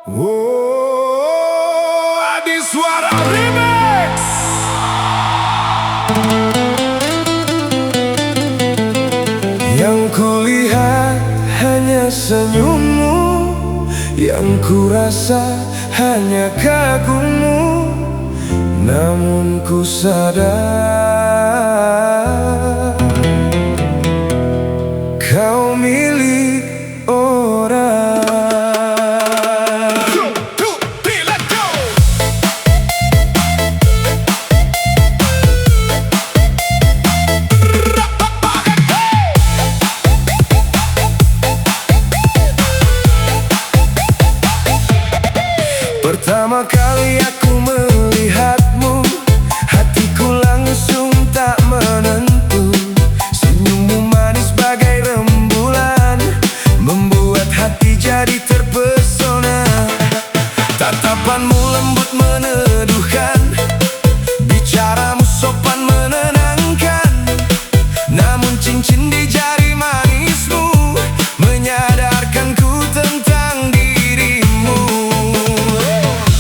Oh, Adi Suara Remix. Yang kulihat hanya senyummu, yang kurasa hanya kagummu. Namun ku sadar kau milik orang. Pertama kali aku melihatmu, hatiku langsung tak menentu. Senyummu manis bagai rembulan, membuat hati jadi terpesona. Tatapanmu lembut meneduhkan, bicaramu sopan menenangkan. Namun cincin di jari manismu menyadarkanku tentang dirimu.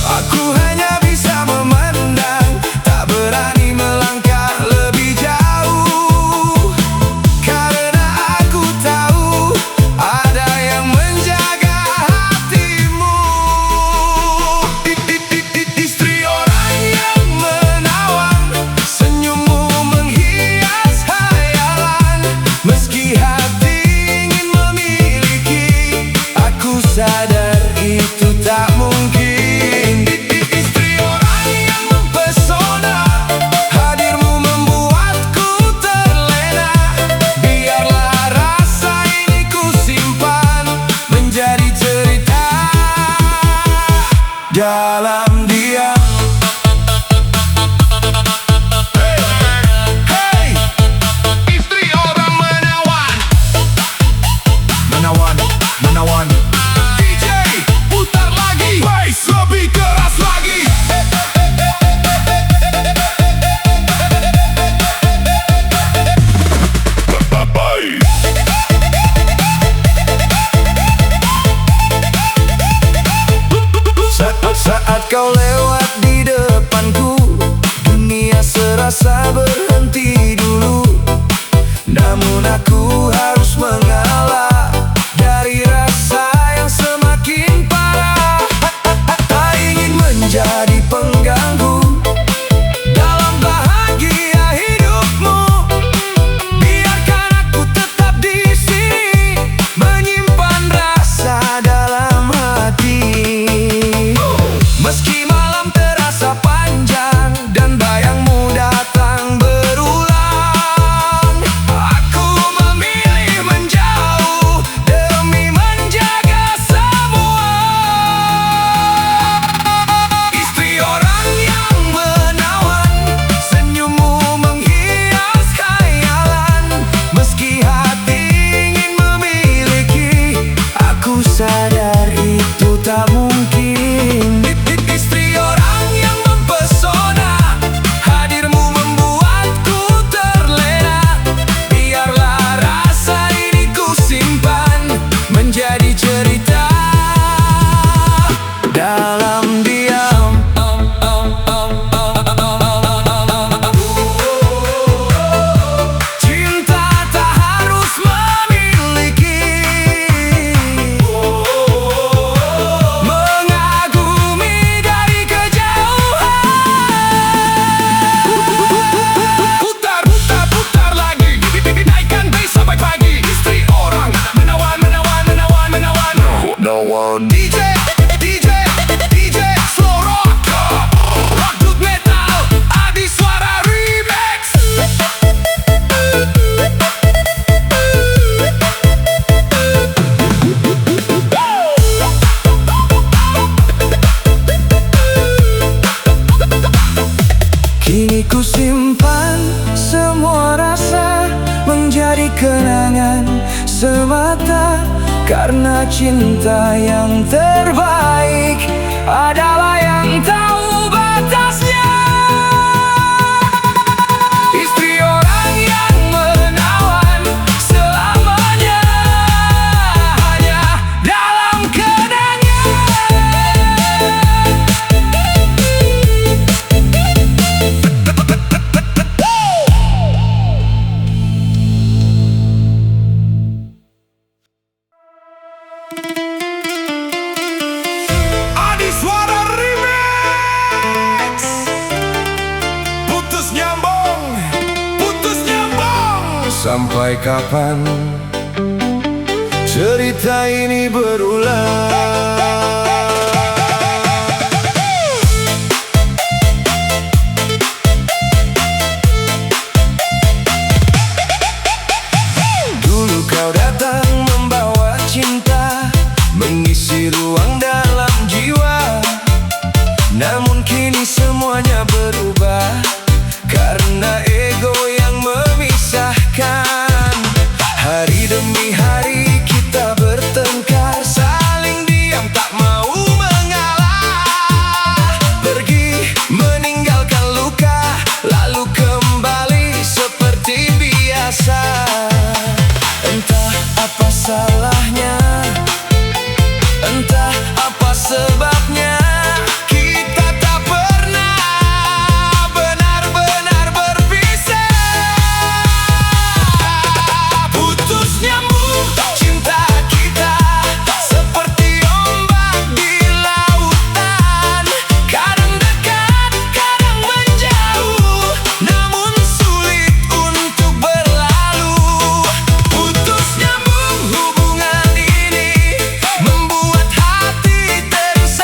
Aku hanya bisa memandang, tak berani melangkah lebih jauh. Karena aku tahu ada yang menjaga hatimu. Istri orang yang menawan, senyummu menghias hayalan. Meski hati ingin memiliki, aku sadar itu tak mungkin. Istri orang yang mempesona, hadirmu membuatku terlena. Biarlah rasa ini ku simpan, menjadi cerita dalam diam. Hey, istri orang menawan, menawan, menawan. DJ, putar lagi, bass lebih keras lagi. Saat kau lewat di depanku, dunia serasa berhenti dulu. Namun aku harus mengalah dari rasa yang semakin parah. Tak ingin menjadi pengganggu dalam bahagia hidupmu. Biarkan aku tetap di sini, menyimpan rasa dalam hati. Meski malam terasa panjang dan bayangmu datang berulang, aku memilih menjauh demi menjaga semua. Istri orang yang menawan, senyummu menghias khayalan. Meski hati ingin memiliki, aku sadar itu tak mungkin. Istri orang yang mempesona, hadirmu membuatku terlena. Biarlah rasa ini ku simpan, menjadi cerita dalam diam. Cinta tak harus memiliki, mengagumi dari kejauhan. Putar, putar, putar lagi, naikkan bass sampai pagi. Istri orang menawan, menawan, menawan, menawan. DJ, DJ, DJ, slow rock, rock dude metal, Adi Suara Remix. Kini ku simpan semua rasa, menjadi kenangan semata. Karena cinta yang terbaik adalah yang tahu batasnya. Istri orang yang menawan, selamanya hanya dalam kenangan. sampai kapan cerita ini berulang? Dulu kau datang membawa cinta, mengisi ruang dalam jiwa. Namun kini semuanya berubah karena ego yang memisahkan. Hari demi hari kita bertengkar, saling diam tak mau mengalah. Pergi meninggalkan luka, lalu kembali seperti biasa. Entah apa salahnya, entah apa sebabnya, kita tak pernah benar-benar berpisah. Putus nyambung cinta kita seperti ombak di lautan. Kadang dekat, kadang menjauh, namun sulit untuk berlalu. Putus nyambung hubungan ini membuat hati tersiksa.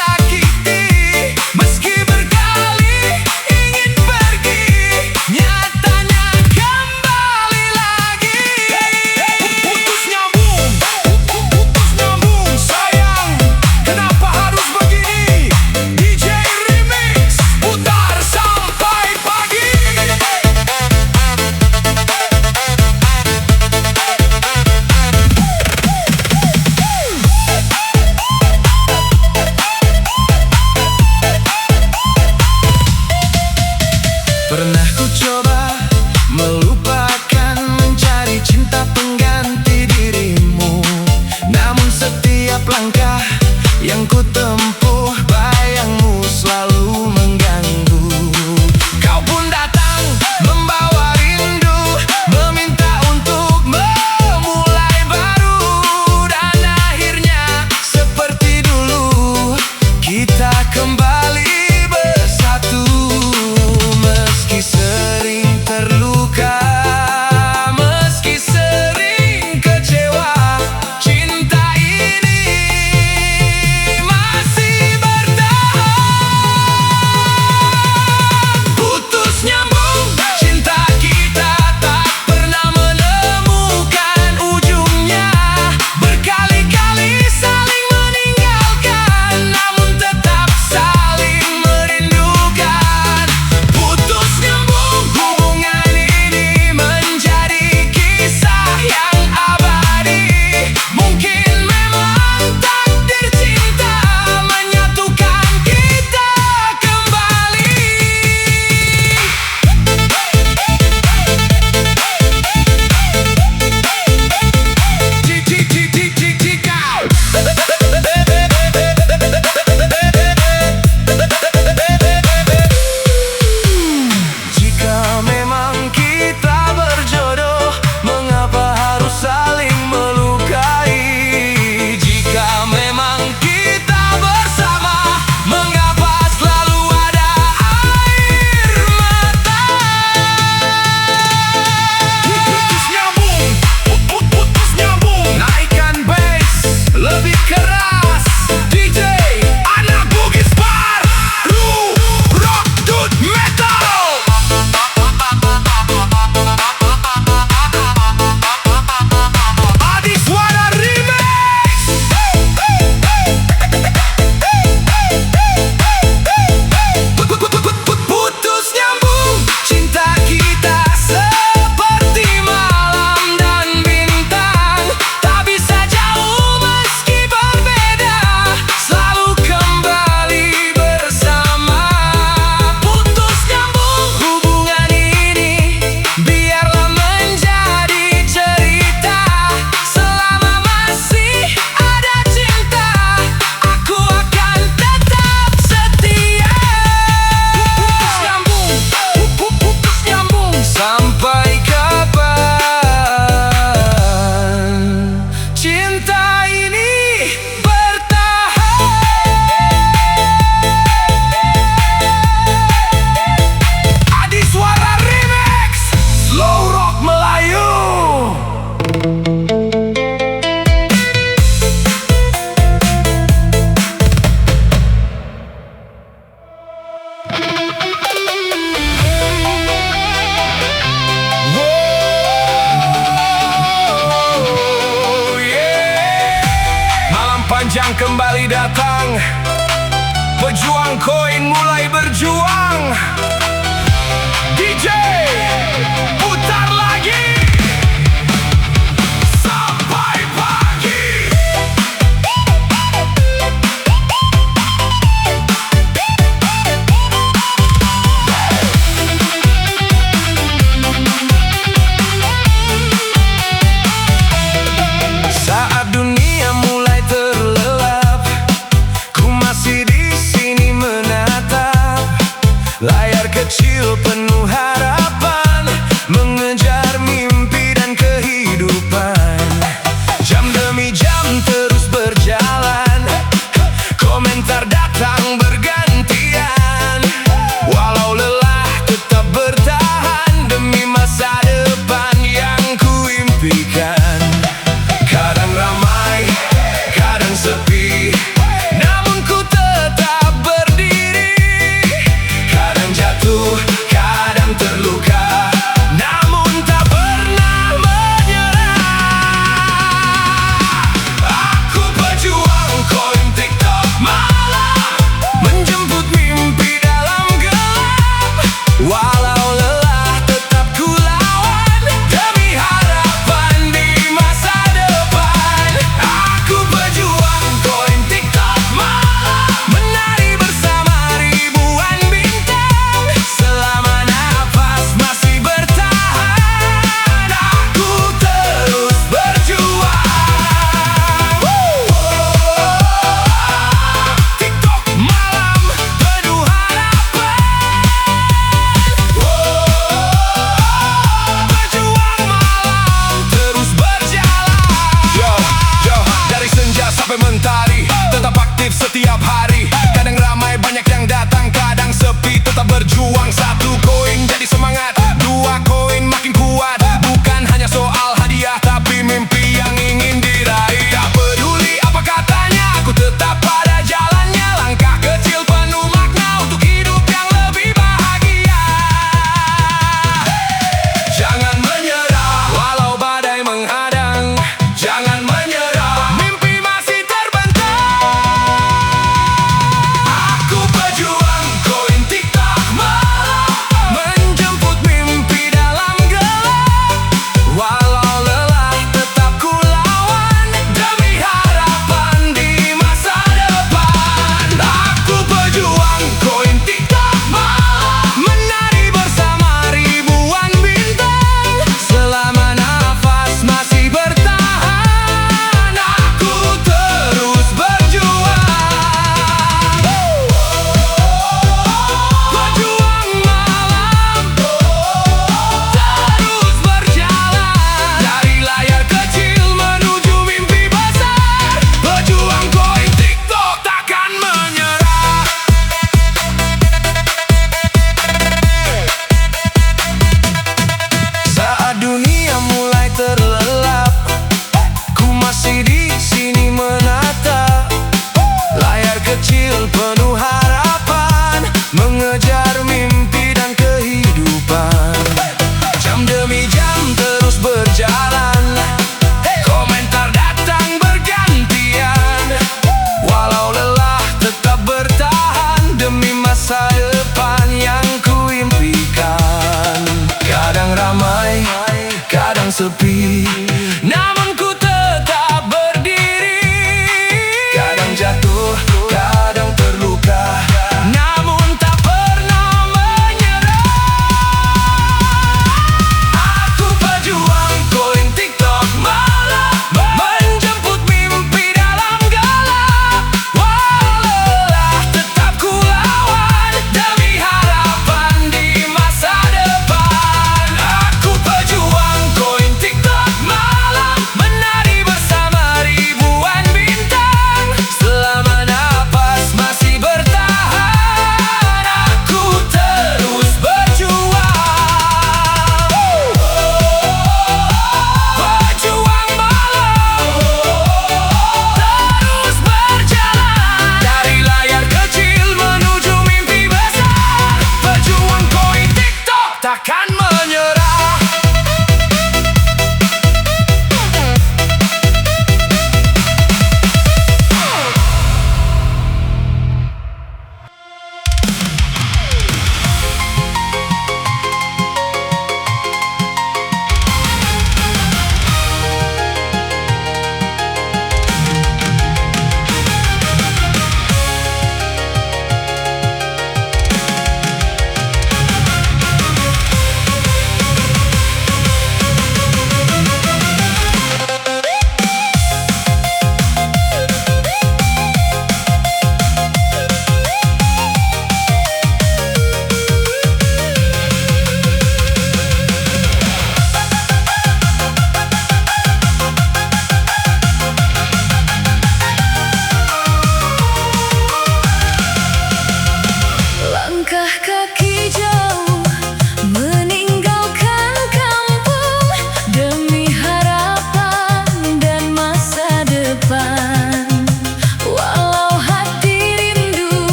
datang, pejuang koin mulai berjuang. DJ putar lagi sampai pagi. Saat dunia mulai terlelap, ku masih di sini menatap layar kecil penuh harapan, mengejar mimpi dan kehidupan. Jam demi jam terus berjalan, komentar datang bergantian. Walau lelah tetap bertahan demi masa depan yang ku impikan. Kadang ramai, kadang sepi, namun ku tetap berdiri. Kadang jatuh, kadang terluka, namun tak pernah menyerah. Aku pejuang koin TikTok malam, menjemput mimpi dalam gelap. Walau lelah tetap ku lawan demi harapan di masa depan. Aku pejuang koin TikTok malam, menari bersama ribuan bintang. Selama nafas masih bertahan, aku terus berjuang. TikTok malam penuh harapan. Pejuang malam terus berjalan. Yo, dari senja sampai mentari, tetap aktif setiap hari. Kadang ramai banyak yang datang, kadang sepi, tetap berjuang. Satu koin jadi semangat, dua koin makin kuat. Bukan hanya soal hadiah, tapi mimpi yang ingin diraih. Tak peduli apa katanya, aku tetap pada jalannya. Langkah kecil penuh makna untuk hidup yang lebih bahagia. Jangan menyerah walau badai menghadang. Jangan menyerah, mimpi masih terbentang.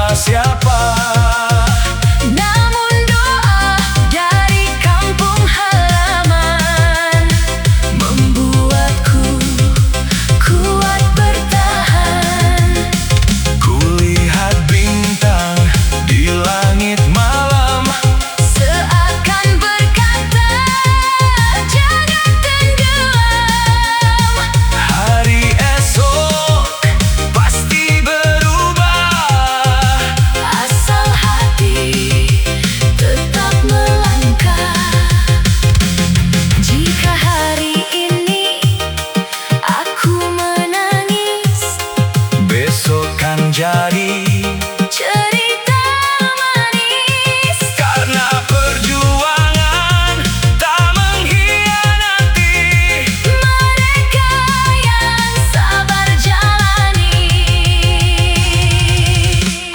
siapa-siapa. Namun doa dari kampung halaman membuatku kuat bertahan. Kulihat bintang di langit malam, Seakan berkata jangan tenggelam. hari esok pasti berubah, Asal hati tetap melangkah. Jika hari ini aku menangis, besok kan jadi cerita manis. karena perjuangan tak mengkhianati. Mereka yang sabar jalani.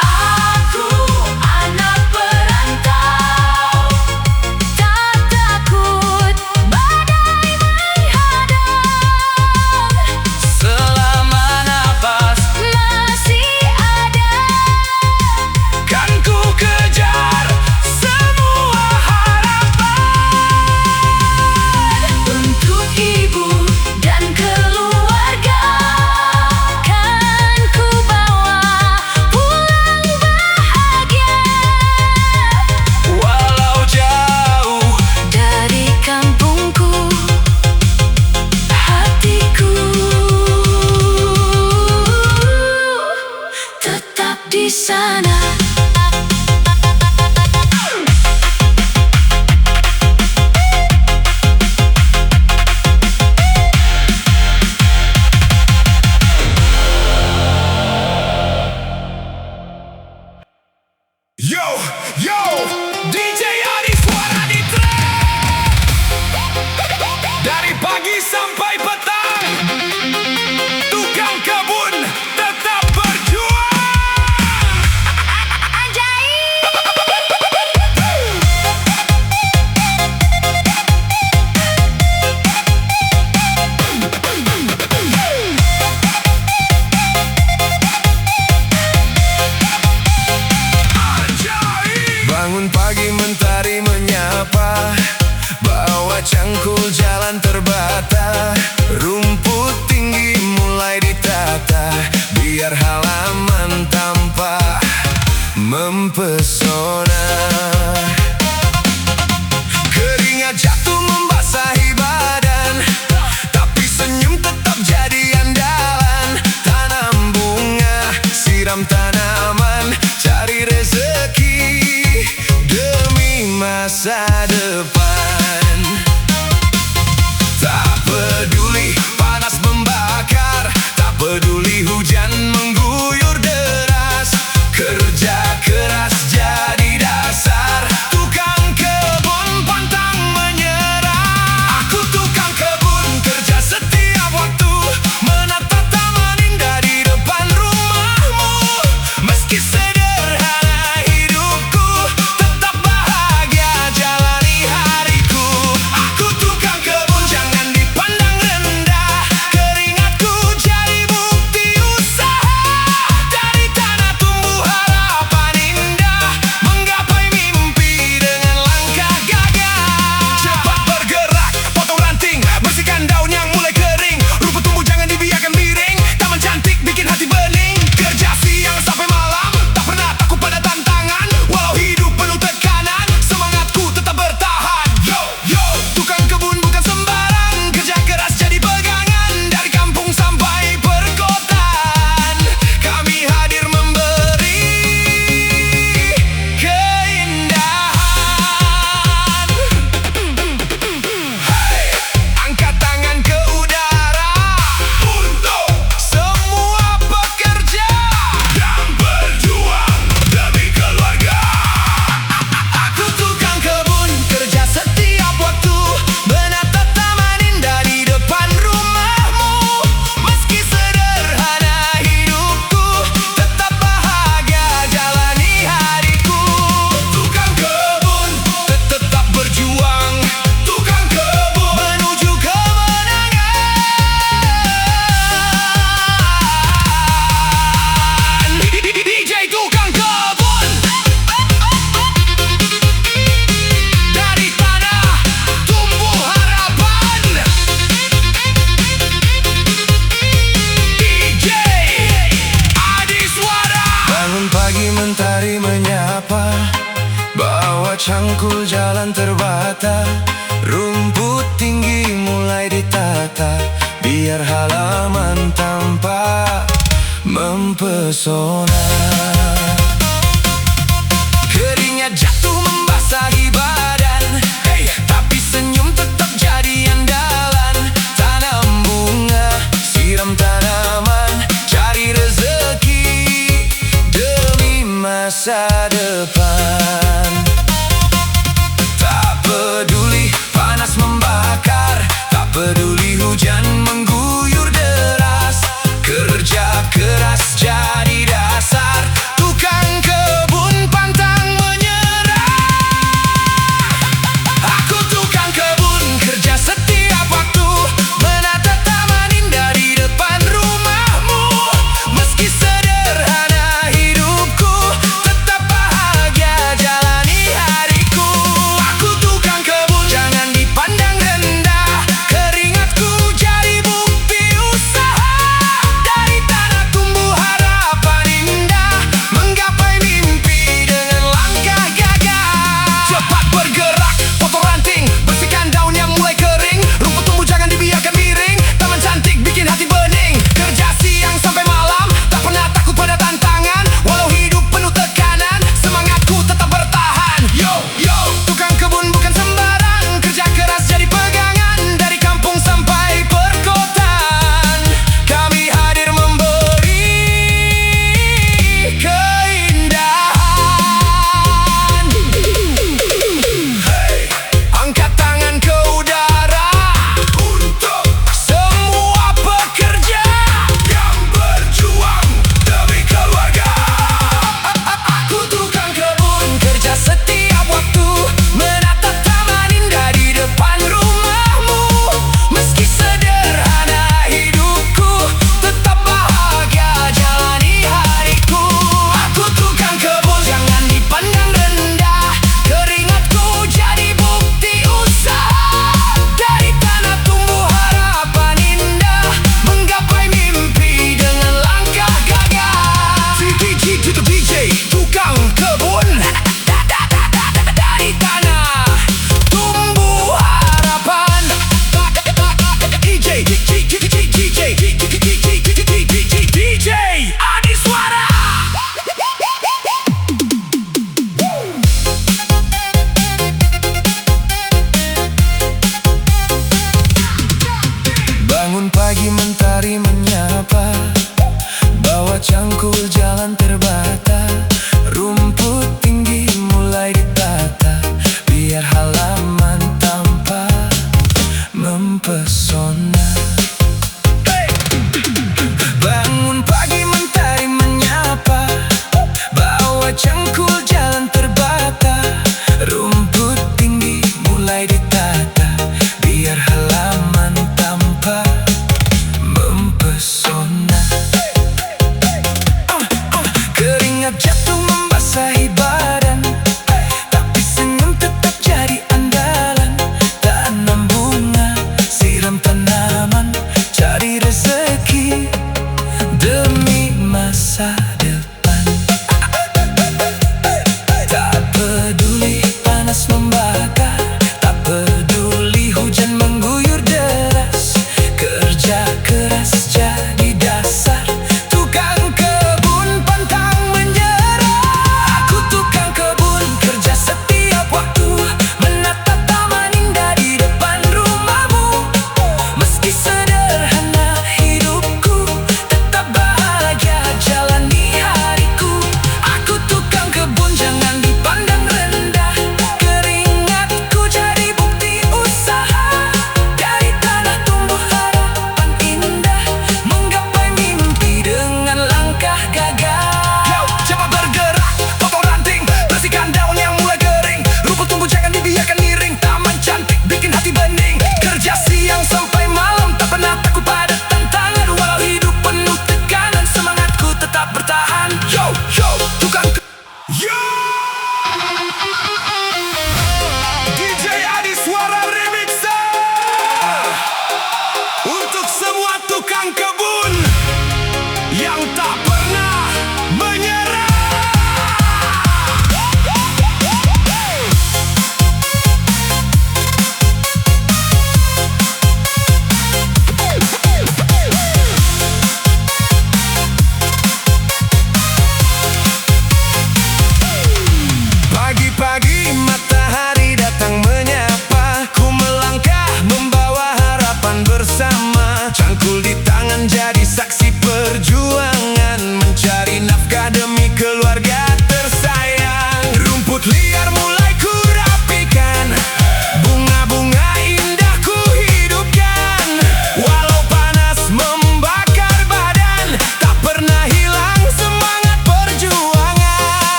Aku anak perantau, tak takut badai menghadang. Selama napas Masih ada kan ku kejar semua harapan. untuk ibu dan keluarga, kan ku bawa pulang bahagia. Walau jauh Dari kampungku, hatiku tetap di sana. Yo, yo, DJ Adi suara di track. Dari pagi sampai petang, tukang kebun tetap berjuang. Bangun pagi mentari menyapa, bawa cangkul jalan terbata. Rumput tinggi mulai ditata, biar halaman tampak mempesona. Keringat jatuh membasahi badan, tapi senyum tetap jadi andalan. Tanam bunga, siram tanaman, cari rezeki demi masa depan. Tak peduli panas membakar, tak peduli hujan mengguyur deras. Kerja keras jadi dasar, tukang kebun pantang menyerah. Aku tukang kebun kerja setiap waktu, menata taman indah di depan rumahmu. Meski sederhana hidupku, tetap bahagia jalani mentari menyapa, bawa cangkul jalan terbata, rumput tinggi mulai ditata, biar halaman tampak mempesona. Keringat jatuh membasahi badan, hey, tapi senyum tetap jadi andalan. Tanam bunga, siram tanaman, cari rezeki demi masa depan. Tak peduli panas membakar, tak peduli hujan mengguyur deras, kerja keras jadi dasar, tukang kebun pantang menyerah. Aku tukang kebun, kerja setiap waktu, menata taman indah di depan rumahmu. Meski sederhana hidupku, tetap bahagia jalani hariku. Aku tukang kebun, jangan dipandang rendah, keringatku jadi bukti usaha. Dari tanah tumbuh harapan indah, menggapai mimpi dengan langkah gagah. Cepat bergerak, potong ranting, bersihkan daun yang mulai kering, rumput tumbuh jangan dibiarkan miring, taman cantik bikin hati bening. Kerja siang sampai malam, tak pernah takut pada tantangan, walau hidup penuh tekanan, semangatku tetap bertahan. Yo, yo, tukang kebun bukan sembarang, kerja keras jadi pegangan, dari kampung sampai perkotaan, kami hadir memberi keindahan. Hey, angkat tangan ke udara untuk semua pekerja yang berjuang demi keluarga. Aku tukang kebun, kerja setiap waktu, menata taman indah di depan rumahmu. Meski sederhana hidupku, tetap bahagia jalani hariku. Aku tukang kebun, jangan dipandang rendah, keringatku jadi bukti usaha. Dari tanah tumbuh harapan indah, menggapai mimpi dengan langkah gagah. CPG to the DJ, tukang kebun. Dari tanah tumbuh harapan. DJ Adi Suara. Bangun pagi mentari menyapa, bawa cangkul jalan terbata, rumput tinggi mulai ditata, biar halaman tampak mempesona. Bangun pagi mentari menyapa, bawa cangkul jalan terbata, rumput tinggi mulai ditata, biar halaman tampak mempesona. Keringat jatuh membasahi badan, tapi senyum tetap jadi andalan. Tanam bunga, siram tanaman, cari rezeki demi masa depan. Tak peduli panas membakar, tak peduli hujan mengguyur deras, kerja keras jadi dasar, tukang kebun pantang menyerah. Aku tukang kebun,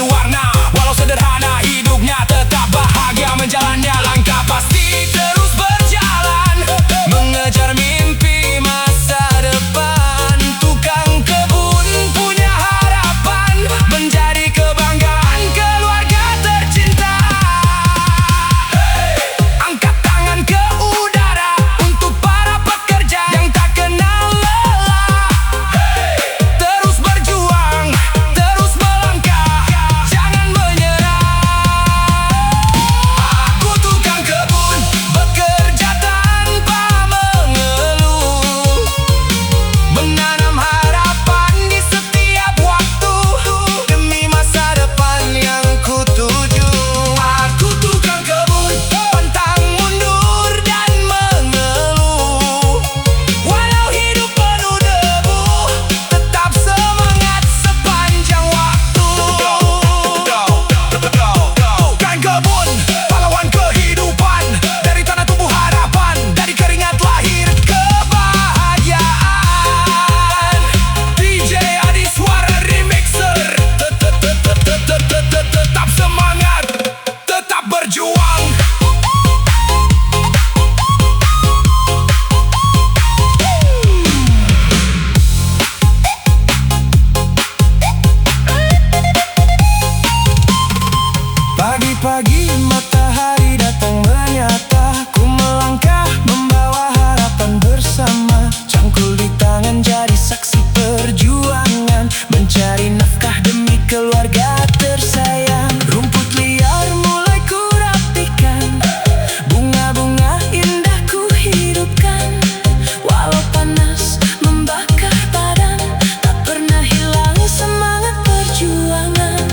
penuh warna. Walau sederhana hidupnya tetap bahagia. Menjalannya langkah pasti terus berjalan, mengejar mimpi masa depan. Tukang kebun punya harapan, menjadi kebanggaan keluarga tercinta. Angkat tangan ke udara untuk para pekerja yang tak kenal lelah. Terus berjuang, terus melangkah, jangan menyerah. Aku tukang kebun, bekerja tanpa mengeluh, menanam harapan di setiap waktu, demi masa depan yang kutuju. Aku tukang kebun, pantang mundur dan mengeluh. Walau hidup penuh debu, tetap semangat sepanjang waktu. Tukang kebun, pahlawan kehidupan, dari tanah tumbuh harapan, dari keringat lahir kebahagiaan. DJ Adi Suara Remixer, tetap semangat, tetap berjuang. Pagi-pagi matahari datang menyata, ku melangkah membawa harapan bersama. Cangkul di tangan jadi saksi perjuangan, mencari nafkah demi keluarga tersayang. Rumput liar mulai ku rapikan, bunga-bunga indah ku hidupkan. Walau panas membakar badan, tak pernah hilang semangat perjuangan.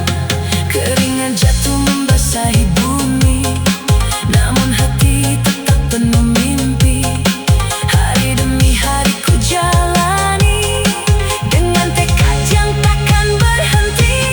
Keringat jatuh membasahi bumi, namun hati tetap penuh mimpi. Hari demi hari ku jalani, dengan tekad yang takkan berhenti.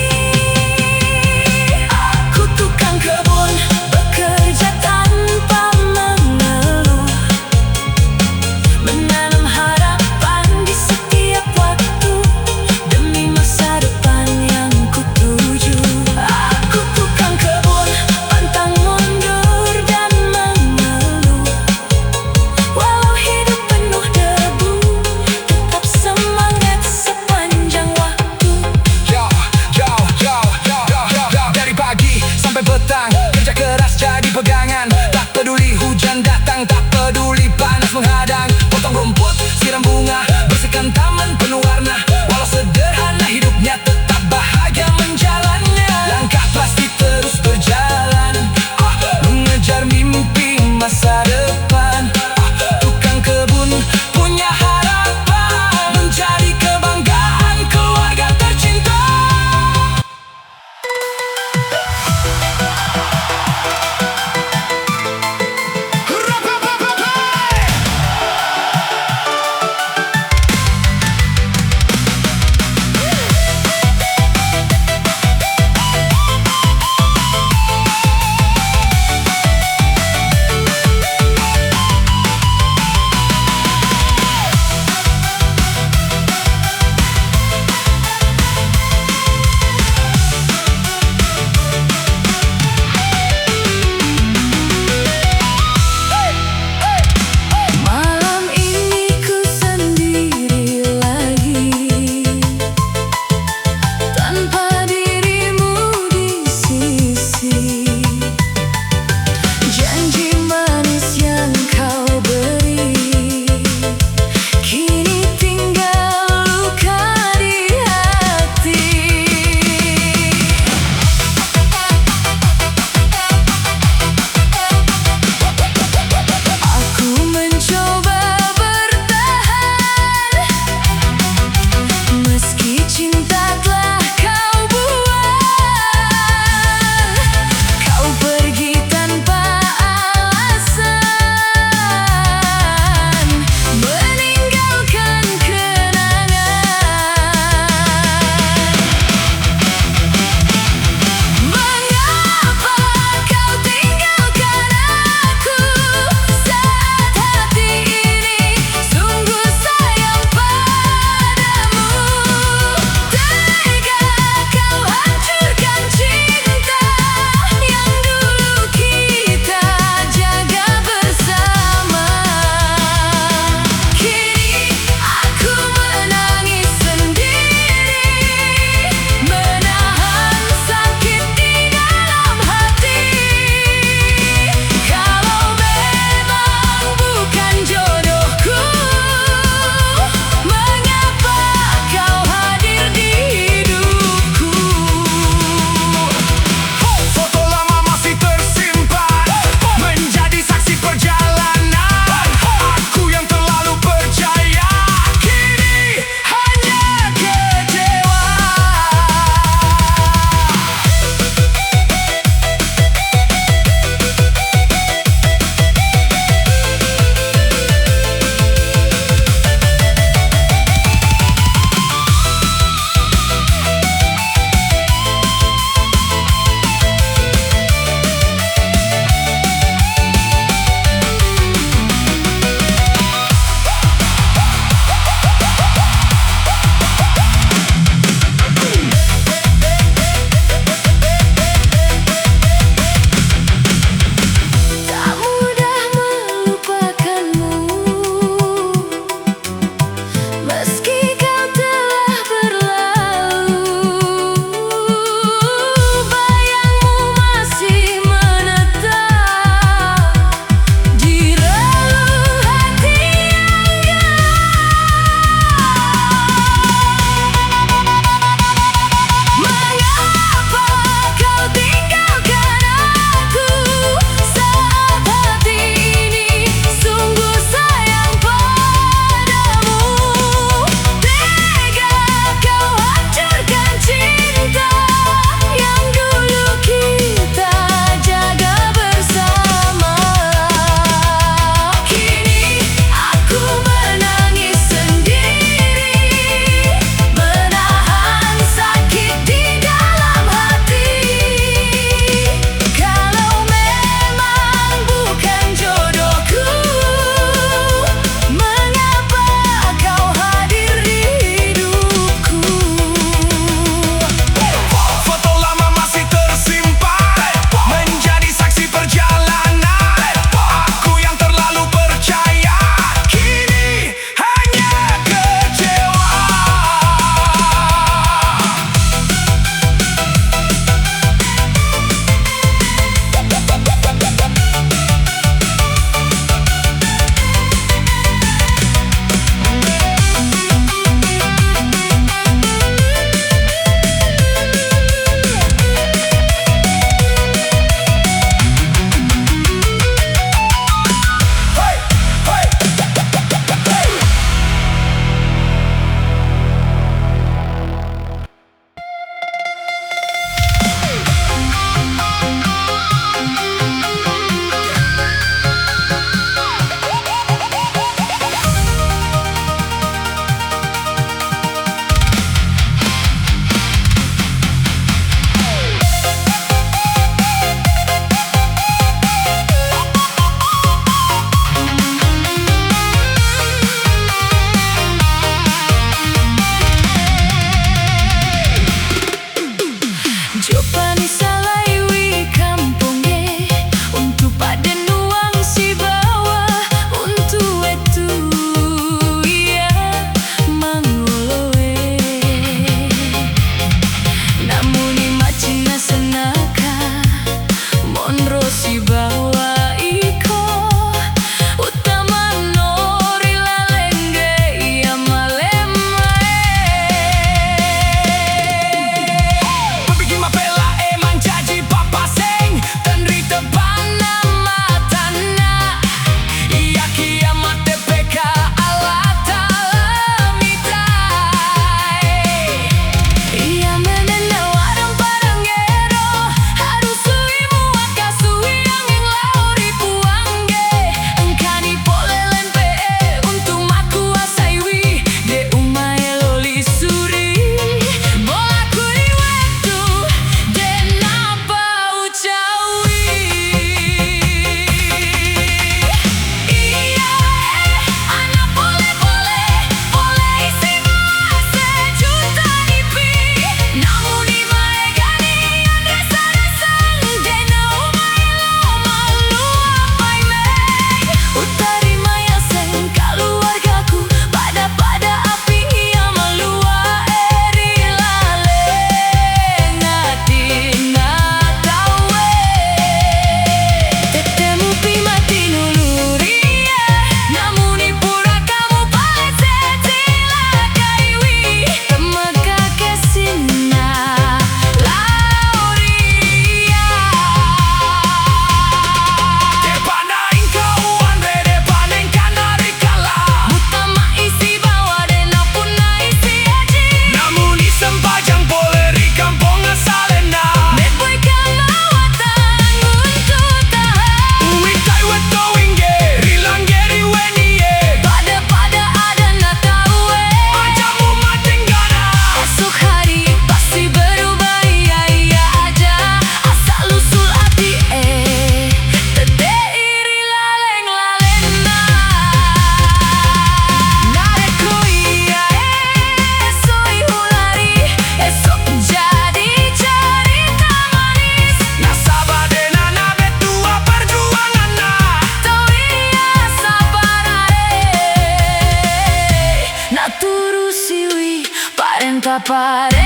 Pare